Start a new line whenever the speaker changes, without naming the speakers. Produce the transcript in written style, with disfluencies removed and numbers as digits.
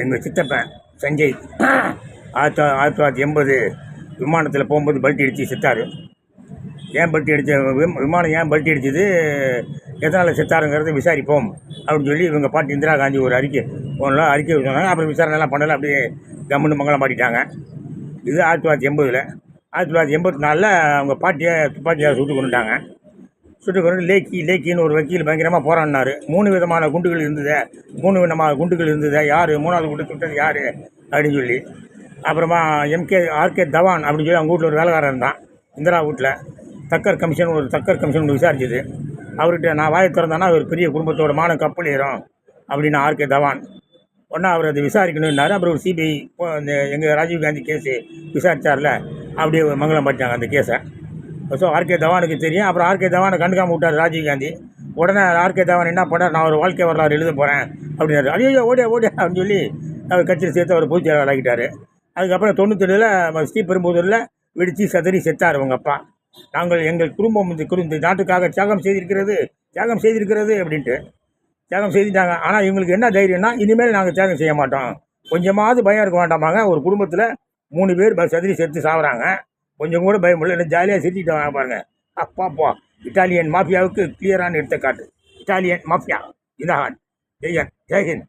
எங்கள் சித்தப்பன் சஞ்சய் 1980 விமானத்தில் போகும்போது பல்ட்டி அடித்து செத்தார். ஏன் பல்ட்டி அடித்த விமானம் ஏன் பல்ட்டி அடிச்சது, எதனால் செத்தாருங்கிறத விசாரிப்போம் அப்படின்னு சொல்லி இவங்க பாட்டி இந்திரா காந்தி ஒரு அறிக்கை சொன்னாங்க. அப்புறம் விசாரணைலாம் பண்ணலை, அப்படியே கம்முன்னு மங்களம் மாட்டிட்டாங்க. இது 1980. 1984 அவங்க பாட்டியை துப்பாக்கியாக சுட்டு கொண்டுட்டாங்க. சுட்டு கொண்டு லேக்கின்னு ஒரு வக்கீல் பயங்கரமாக போராடினார். 3 விதமான குண்டுகள் இருந்தது, யார் 3வது குண்டு சுட்டது யார் அப்படின்னு சொல்லி. அப்புறமா ஆர்கே தவான் அப்படின்னு சொல்லி அவங்க வீட்டில் ஒரு வேலைக்காரன் இருந்தான், இந்திரா வீட்டில். தக்கர் கமிஷன் விசாரிச்சது. அவர்கிட்ட நான் வாயை திறந்தானா அவர் பெரிய குடும்பத்தோட மானம் கப்பல் ஏறும் அப்படின்னு ஆர்கே தவான் ஒன்றா அவர் அதை விசாரிக்கணுன்னாரு. அப்புறம் ஒரு சிபிஐ இந்த எங்கள் ராஜீவ்காந்தி கேஸு விசாரித்தார்ல, அப்படியே மங்களம் பண்ணிட்டாங்க அந்த கேஸை. ஸோ ஆர்கே தவானுக்கு தெரியும். அப்புறம் ஆர்கே தவானை கண்டுக்காமல் விட்டார் ராஜீவ்காந்தி. உடனே ஆர்கே தவான் என்ன பண்ணார், நான் ஒரு வாழ்க்கை வரலாறு எழுத போகிறேன் அப்படின்னாரு. ஐயோ ஓடியா அப்படின்னு சொல்லி அவர் கட்சியில் சேர்த்து அவர் பொதுச் செயலாளர் ஆகிட்டார். அதுக்கப்புறம் 97 ஸ்ரீபெரும்புதூரில் வெடித்து சதறி செத்தார் அவங்க அப்பா. நாங்கள் எங்கள் குடும்பம் இந்த நாட்டுக்காக தியாகம் செய்திருக்கிறது அப்படின்ட்டு தியாகம் செய்துட்டாங்க. ஆனால் இவங்களுக்கு என்ன தைரியம்னா, இனிமேல் நாங்கள் தியாகம் செய்ய மாட்டோம், கொஞ்சமாவது பயம் இருக்க வேண்டாமாங்க. ஒரு குடும்பத்தில் 3 பேர் சதறி செத்து சாகுறாங்க, கொஞ்சம் கூட பயம் இல்லை, என்ன ஜாலியாக செஞ்சுட்டு வாங்க பாருங்கள். அப்பாப்பா, இட்டாலியன் மாஃபியாவுக்கு கிளியரான எடுத்துக்காட்டு. இட்டாலியன் மாஃபியா இந்தாஹான். ஜெய்ஹிந்த்.